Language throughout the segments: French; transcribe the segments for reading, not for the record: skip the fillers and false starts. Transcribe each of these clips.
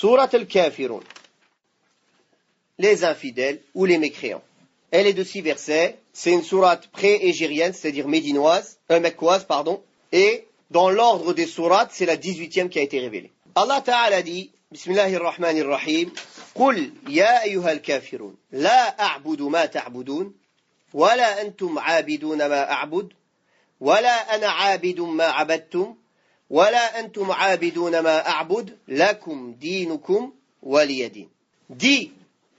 Surat al-Kafirun. Les infidèles ou les mécréants. Elle est de 6 versets. C'est une sourate pré-égérienne, c'est-à-dire mecquoise, et dans l'ordre des sourates, c'est la 18e qui a été révélée. Allah Ta'ala dit, Bismillahirrahmanirrahim, Qul ya ayyuhal kafirun, la a'budu ma ta'budun, wa la antum 'abiduna ma a'bud, wa la ana 'abidun ma 'abadtum, wa la antum 'abiduna ma a'bud, lakum dinukum waliyadin. Dis,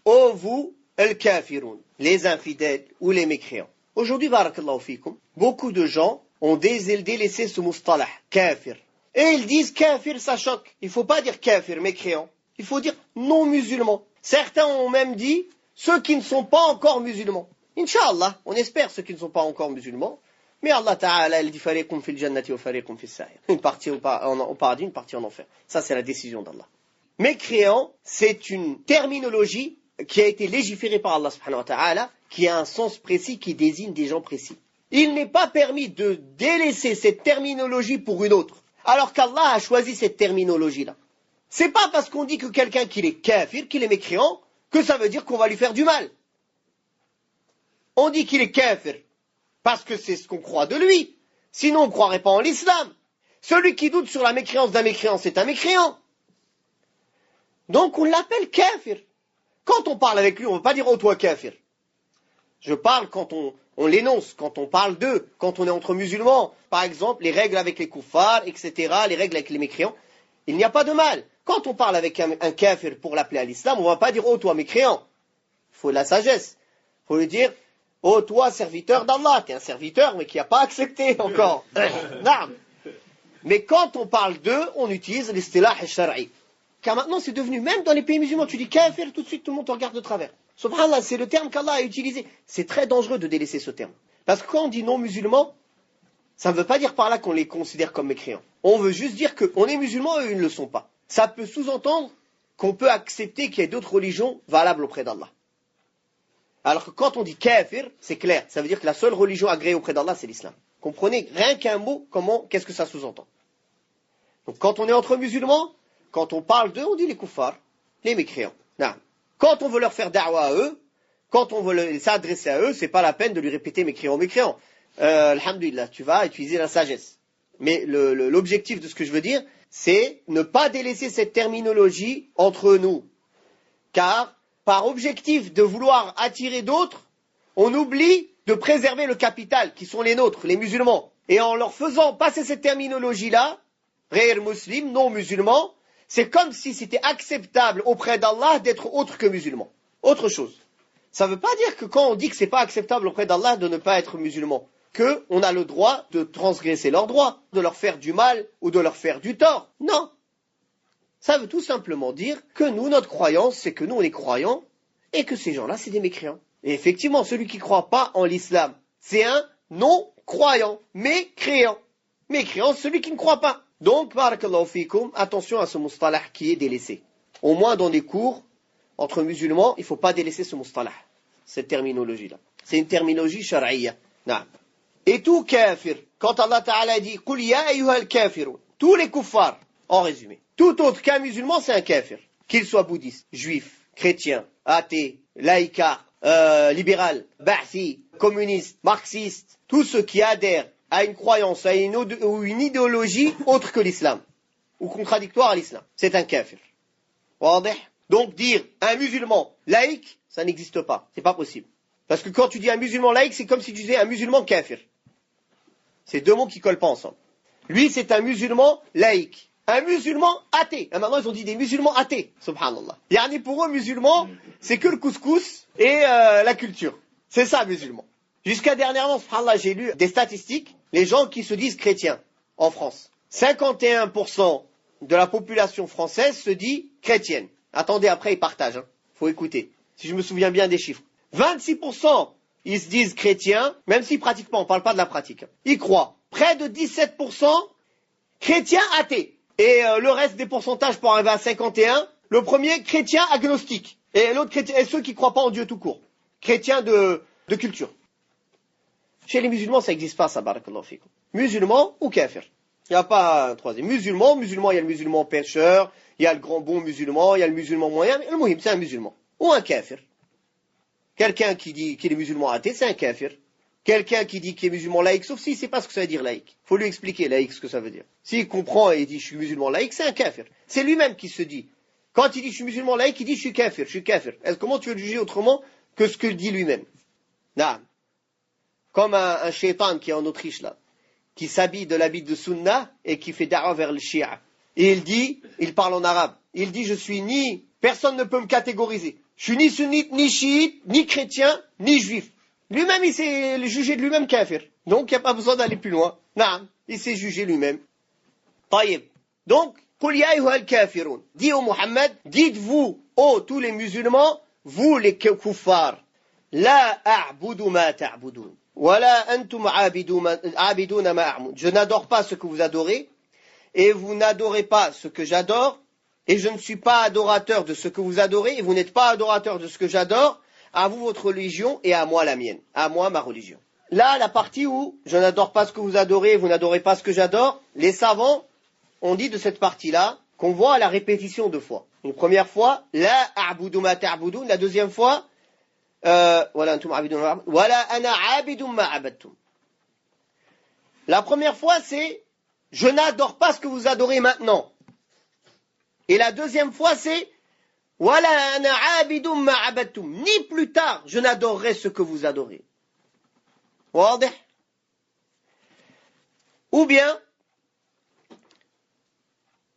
ô vous, al-kafirun, les infidèles ou les mécréants. Aujourd'hui, barakallahu fikum, beaucoup de gens ont délaissé ce mustalah, kafir. Et ils disent kafir, ça choque. Il ne faut pas dire kafir, mécréant. Il faut dire non-musulman. Certains ont même dit ceux qui ne sont pas encore musulmans. Inch'Allah, on espère ceux qui ne sont pas encore musulmans. Mais Allah Ta'ala, il dit fariqum fil jannati wa fariqum fis sa'ir. Une partie au paradis, une partie en enfer. Ça, c'est la décision d'Allah. Mécréant, c'est une terminologie qui a été légiférée par Allah subhanahu wa ta'ala, qui a un sens précis, qui désigne des gens précis. Il n'est pas permis de délaisser cette terminologie pour une autre, alors qu'Allah a choisi cette terminologie-là. C'est pas parce qu'on dit que quelqu'un qu'il est kafir, qu'il est mécréant, que ça veut dire qu'on va lui faire du mal. On dit qu'il est kafir parce que c'est ce qu'on croit de lui. Sinon on ne croirait pas en l'islam. Celui qui doute sur la mécréance d'un mécréant, c'est un mécréant. Donc on l'appelle kafir. Quand on parle avec lui, on ne veut pas dire « Oh, toi, kafir ». Je parle quand on l'énonce, quand on parle d'eux, quand on est entre musulmans. Par exemple, les règles avec les kuffars, etc., les règles avec les mécréants. Il n'y a pas de mal. Quand on parle avec un kafir pour l'appeler à l'islam, on ne va pas dire « Oh, toi, mécréant ». Il faut de la sagesse. Il faut lui dire « Oh, toi, serviteur d'Allah ». Tu es un serviteur, mais qui n'a pas accepté encore. Non. Mais quand on parle d'eux, on utilise l'istilah al-shar'i. Car maintenant, c'est devenu, même dans les pays musulmans, tu dis kafir, tout de suite, tout le monde te regarde de travers. Subhanallah, c'est le terme qu'Allah a utilisé. C'est très dangereux de délaisser ce terme. Parce que quand on dit non-musulmans, ça ne veut pas dire par là qu'on les considère comme mécréants. On veut juste dire qu'on est musulmans et eux, ils ne le sont pas. Ça peut sous-entendre qu'on peut accepter qu'il y ait d'autres religions valables auprès d'Allah. Alors que quand on dit kafir, c'est clair. Ça veut dire que la seule religion agréée auprès d'Allah, c'est l'islam. Comprenez, rien qu'un mot, qu'est-ce que ça sous-entend. Donc quand on est entre musulmans, quand on parle d'eux, on dit les kuffars, les mécréants. Non. Quand on veut leur faire da'wa à eux, quand on veut s'adresser à eux, c'est pas la peine de lui répéter mécréant, mécréant. Alhamdulillah, tu vas utiliser la sagesse. Mais l'objectif de ce que je veux dire, c'est ne pas délaisser cette terminologie entre nous. Car, par objectif de vouloir attirer d'autres, on oublie de préserver le capital, qui sont les nôtres, les musulmans. Et en leur faisant passer cette terminologie-là, ghayr muslim, non musulman, c'est comme si c'était acceptable auprès d'Allah d'être autre que musulman. Autre chose. Ça ne veut pas dire que quand on dit que ce n'est pas acceptable auprès d'Allah de ne pas être musulman, qu'on a le droit de transgresser leurs droits, de leur faire du mal ou de leur faire du tort. Non. Ça veut tout simplement dire que nous, notre croyance, c'est que nous, on est croyants et que ces gens-là, c'est des mécréants. Et effectivement, celui qui ne croit pas en l'islam, c'est un non-croyant, mécréant. Mécréant, celui qui ne croit pas. Donc, barakallahu fikum, attention à ce mustalah qui est délaissé. Au moins dans des cours, entre musulmans, il ne faut pas délaisser ce mustalah, cette terminologie-là. C'est une terminologie shar'iyya. Et tout kafir, quand Allah Ta'ala dit « Qul ya ayyuhal kafirun » tous les kuffars, en résumé. Tout autre qu'un musulman, c'est un kafir. Qu'il soit bouddhiste, juif, chrétien, athée, laïcard, libéral, ba'thi, communiste, marxiste, tous ceux qui adhèrent à une croyance, ou une idéologie autre que l'islam, ou contradictoire à l'islam. C'est un kafir. Donc dire un musulman laïque, ça n'existe pas. C'est pas possible. Parce que quand tu dis un musulman laïque, c'est comme si tu disais un musulman kafir. C'est deux mots qui collent pas ensemble. Lui, c'est un musulman laïque. Un musulman athée. Et maintenant, ils ont dit des musulmans athées. Subhanallah. Yani pour eux, musulmans, c'est que le couscous et la culture. C'est ça, musulman. Jusqu'à dernièrement, subhanallah, j'ai lu des statistiques. Les gens qui se disent chrétiens en France. 51% de la population française se dit chrétienne. Attendez, après, ils partagent. Faut écouter. Si je me souviens bien des chiffres. 26%, ils se disent chrétiens, même s'ils pratiquent pas, on parle pas de la pratique. Ils croient. Près de 17%, chrétiens athées. Et le reste des pourcentages pour arriver à 51, le premier, chrétien agnostique. Et l'autre, chrétien, et ceux qui ne croient pas en Dieu tout court. Chrétiens de culture. Chez les musulmans, ça n'existe pas, ça, barakallahu fikum. Musulmans ou kafir. Il n'y a pas un troisième. Musulman, il y a le musulman pêcheur, il y a le grand bon musulman, il y a le musulman moyen, mais le muhim, c'est un musulman. Ou un kafir. Quelqu'un qui dit qu'il est musulman athée, c'est un kafir. Quelqu'un qui dit qu'il est musulman laïque, sauf s'il ne sait pas ce que ça veut dire laïque. Il faut lui expliquer laïque ce que ça veut dire. S'il comprend et dit je suis musulman laïque, c'est un kafir. C'est lui-même qui se dit. Quand il dit je suis musulman laïque, il dit je suis kafir, je suis kafir. Comment tu veux le juger autrement que ce qu'il dit lui-même? Non. Comme un shaitan qui est en Autriche là, qui s'habille de l'habit de Sunna et qui fait da'wa vers le Shia. Et il parle en arabe, il dit je suis ni, personne ne peut me catégoriser. Je suis ni sunnite, ni chiite, ni chrétien, ni juif. Lui-même, il s'est jugé de lui-même kafir. Donc, il n'y a pas besoin d'aller plus loin. Non, il s'est jugé lui-même. Taïb. Donc, Qul ya ayyuhal kafirun. Dis au Muhammad, dites-vous, ô tous les musulmans, vous les kuffars, la a'budu ma ta'budun. Wala antum a'biduna ma a'bud. Je n'adore pas ce que vous adorez, et vous n'adorez pas ce que j'adore, et je ne suis pas adorateur de ce que vous adorez, et vous n'êtes pas adorateur de ce que j'adore. À vous votre religion et à moi la mienne, à moi ma religion. Là, la partie où je n'adore pas ce que vous adorez, vous n'adorez pas ce que j'adore, les savants ont dit de cette partie-là qu'on voit à la répétition deux fois. Une première fois, la a'budu ma ta'budun, la deuxième fois, wala antum a'bidun ma a'bud, wala ana a'bidun ma a'badtum. La première fois, c'est je n'adore pas ce que vous adorez maintenant. Et la deuxième fois, c'est Wala ana abidum ma abadtum. Ni plus tard, je n'adorerai ce que vous adorez. Wadih? Ou bien,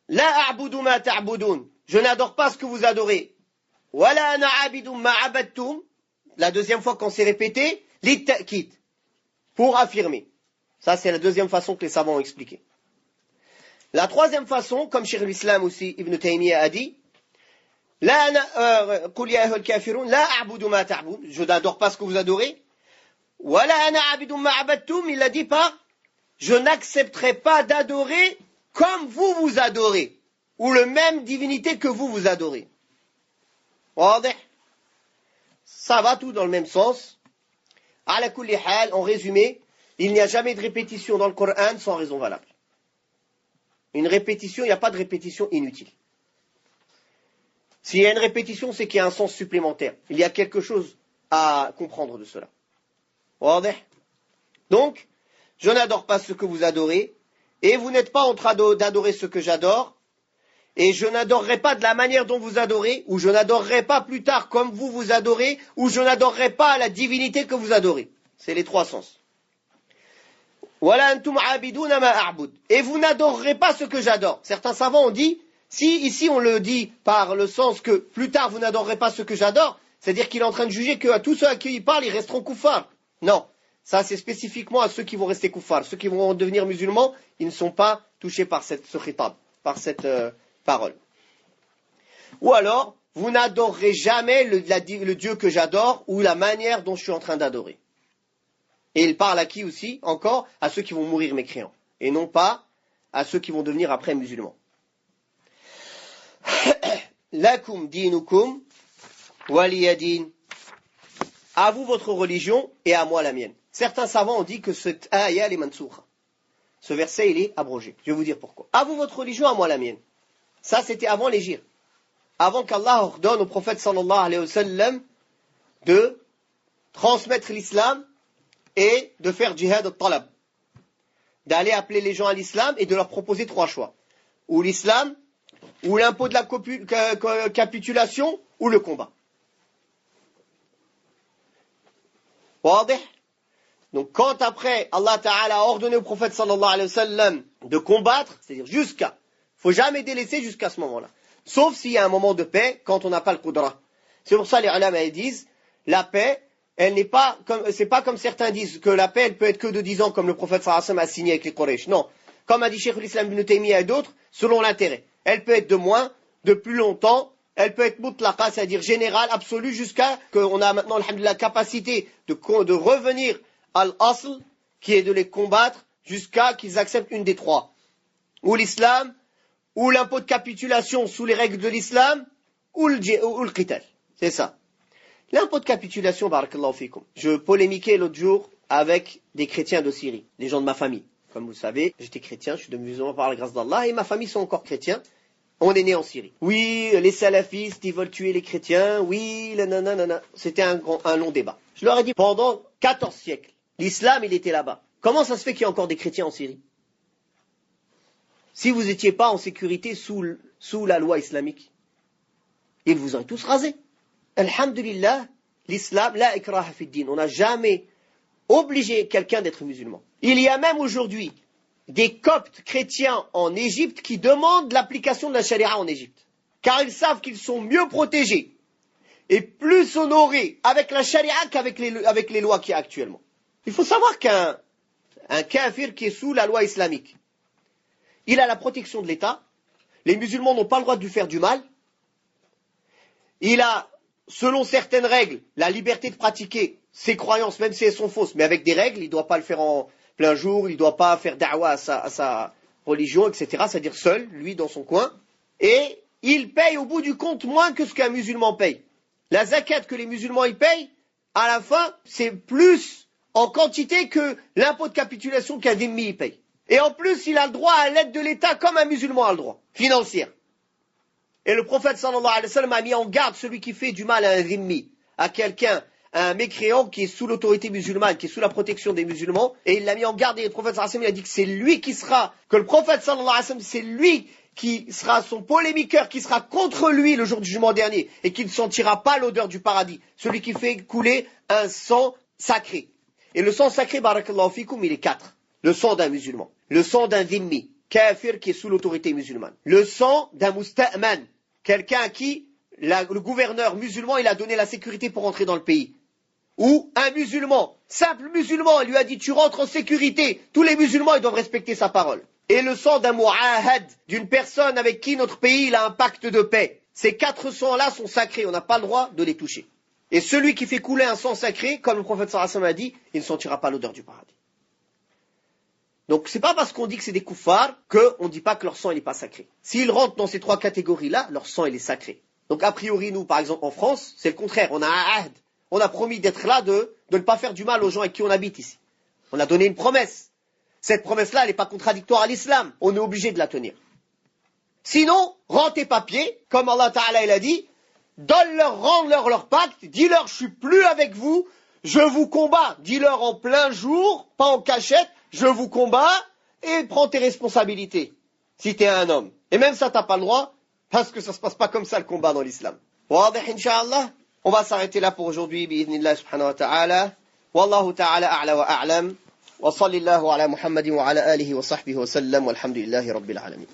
la a'budu ma ta'budun. Je n'adore pas ce que vous adorez. Wala ana abidum ma abadtum. La deuxième fois qu'on s'est répété, litta'kid. Pour affirmer. Ça, c'est la deuxième façon que les savants ont expliqué. La troisième façon, comme Cheikh l'Islam aussi, Ibn Taymiyyah a dit, قل يا أيها الكافرون لا أعبد ما تعبد. Je n'adore pas ce que vous adorez. ولا أنا عابد ما عبدتم. Il a dit pas je n'accepterai pas d'adorer comme vous vous adorez ou le même divinité que vous vous adorez. واضح? Ça va tout dans le même sens. على كل حال, en résumé, il n'y a jamais de répétition dans le Coran sans raison valable. Une répétition, il n'y a pas de répétition inutile. S'il y a une répétition, c'est qu'il y a un sens supplémentaire. Il y a quelque chose à comprendre de cela. Donc, je n'adore pas ce que vous adorez, et vous n'êtes pas en train d'adorer ce que j'adore, et je n'adorerai pas de la manière dont vous adorez, ou je n'adorerai pas plus tard comme vous vous adorez, ou je n'adorerai pas la divinité que vous adorez. C'est les trois sens. Wala antum abiduna ma a'bud. Et vous n'adorerez pas ce que j'adore. Certains savants ont dit, si ici on le dit par le sens que plus tard vous n'adorerez pas ce que j'adore, c'est-à-dire qu'il est en train de juger que à tous ceux à qui il parle, ils resteront kuffars. Non, ça c'est spécifiquement à ceux qui vont rester kuffars. Ceux qui vont devenir musulmans, ils ne sont pas touchés par ce khitab, par cette parole. Ou alors, vous n'adorerez jamais le Dieu que j'adore ou la manière dont je suis en train d'adorer. Et il parle à qui aussi? Encore à ceux qui vont mourir mécréants, et non pas à ceux qui vont devenir après musulmans. Lakum dinukum waliyadin. À vous votre religion et à moi la mienne. Certains savants ont dit que cette ayah est mansoukha. Ce verset il est abrogé. Je vais vous dire pourquoi. À vous votre religion, à moi la mienne. Ça c'était avant l'hégire. Avant qu'Allah ordonne au prophète sallallahu alayhi wa sallam de transmettre l'islam et de faire jihad al-talab. D'aller appeler les gens à l'islam et de leur proposer trois choix. Ou l'islam, ou l'impôt de la capitulation, ou le combat. Donc quand après Allah Ta'ala a ordonné au prophète sallallahu alayhi wa sallam de combattre, c'est-à-dire jusqu'à, faut jamais délaisser jusqu'à ce moment-là. Sauf s'il y a un moment de paix, quand on n'a pas le qudra. C'est pour ça les ulama disent, la paix, elle n'est pas comme, c'est pas comme certains disent que la paix elle peut être que de 10 ans comme le prophète sallallahu alayhi wa sallam a signé avec les Quraysh. Non. Comme a dit Cheikh l'Islam ibn Taymiyyah et d'autres, selon l'intérêt. Elle peut être de moins, de plus longtemps, elle peut être mutlaqa, c'est-à-dire générale, absolue, jusqu'à qu'on a maintenant la capacité de revenir à l'asl, qui est de les combattre, jusqu'à qu'ils acceptent une des trois. Ou l'islam, ou l'impôt de capitulation sous les règles de l'islam, ou le qital. C'est ça. L'impôt de capitulation, barakallahu fikum. Je polémiquais l'autre jour avec des chrétiens de Syrie, des gens de ma famille. Comme vous savez, j'étais chrétien, je suis devenu musulman par la grâce d'Allah, et ma famille sont encore chrétiens. On est né en Syrie. Oui, les salafistes, ils veulent tuer les chrétiens. Oui, nanana. C'était un long débat. Je leur ai dit, pendant 14 siècles, l'islam, il était là-bas. Comment ça se fait qu'il y a encore des chrétiens en Syrie? Si vous n'étiez pas en sécurité sous la loi islamique, ils vous auraient tous rasés. Alhamdulillah, l'islam, la ikraha fi din. On n'a jamais obligé quelqu'un d'être musulman. Il y a même aujourd'hui des coptes chrétiens en Égypte qui demandent l'application de la charia en Égypte. Car ils savent qu'ils sont mieux protégés et plus honorés avec la charia qu'avec les lois qu'il y a actuellement. Il faut savoir qu'un kafir qui est sous la loi islamique, il a la protection de l'État, les musulmans n'ont pas le droit de lui faire du mal, il a, selon certaines règles, la liberté de pratiquer ses croyances, même si elles sont fausses, mais avec des règles, il ne doit pas le faire en plein jour, il ne doit pas faire da'wa à sa religion, etc., c'est-à-dire seul, lui, dans son coin, et il paye au bout du compte moins que ce qu'un musulman paye. La zakat que les musulmans y payent, à la fin, c'est plus en quantité que l'impôt de capitulation qu'un dhimmi y paye. Et en plus, il a le droit à l'aide de l'État comme un musulman a le droit, financière. Et le prophète sallallahu alayhi wa sallam a mis en garde celui qui fait du mal à un dhimmi, à quelqu'un, à un mécréant qui est sous l'autorité musulmane, qui est sous la protection des musulmans, et il l'a mis en garde, et le prophète sallallahu alayhi wa sallam a dit que c'est lui qui sera, que le prophète sallallahu alayhi wa sallam, c'est lui qui sera son polémiqueur, qui sera contre lui le jour du jugement dernier, et qui ne sentira pas l'odeur du paradis, celui qui fait couler un sang sacré. Et le sang sacré, barakallahu fikum, il est 4. Le sang d'un musulman, le sang d'un dhimmi, kafir qui est sous l'autorité musulmane, le sang d'un musta'man, quelqu'un à qui le gouverneur musulman il a donné la sécurité pour entrer dans le pays, ou un musulman, simple musulman, il lui a dit tu rentres en sécurité, tous les musulmans ils doivent respecter sa parole. Et le sang d'un mu'ahad, d'une personne avec qui notre pays il a un pacte de paix. Ces 4 sangs-là sont sacrés, on n'a pas le droit de les toucher. Et celui qui fait couler un sang sacré, comme le prophète sallallahu alayhi wa sallam a dit, il ne sentira pas l'odeur du paradis. Donc c'est pas parce qu'on dit que c'est des koufars qu'on ne dit pas que leur sang il n'est pas sacré. S'ils rentrent dans ces 3 catégories-là, leur sang il est sacré. Donc a priori nous, par exemple en France, c'est le contraire. On a un ahd. On a promis d'être là, de ne pas faire du mal aux gens avec qui on habite ici. On a donné une promesse. Cette promesse-là, elle n'est pas contradictoire à l'islam. On est obligé de la tenir. Sinon, rends tes papiers, comme Allah Ta'ala il a dit, rends-leur leur pacte, dis-leur je suis plus avec vous, je vous combats. Dis-leur en plein jour, pas en cachette, je vous combats et prends tes responsabilités, si tu es un homme. Et même ça, tu n'as pas le droit, parce que ça ne se passe pas comme ça le combat dans l'islam. Wadih, incha'Allah. On va s'arrêter là pour aujourd'hui, bi'idhnillah subhanahu wa ta'ala. Wallahu ta'ala a'la wa a'lam. Wa sallallahu ala Muhammadin wa ala alihi wa sahbihi wa sallam. Walhamdulillahi rabbil alamin.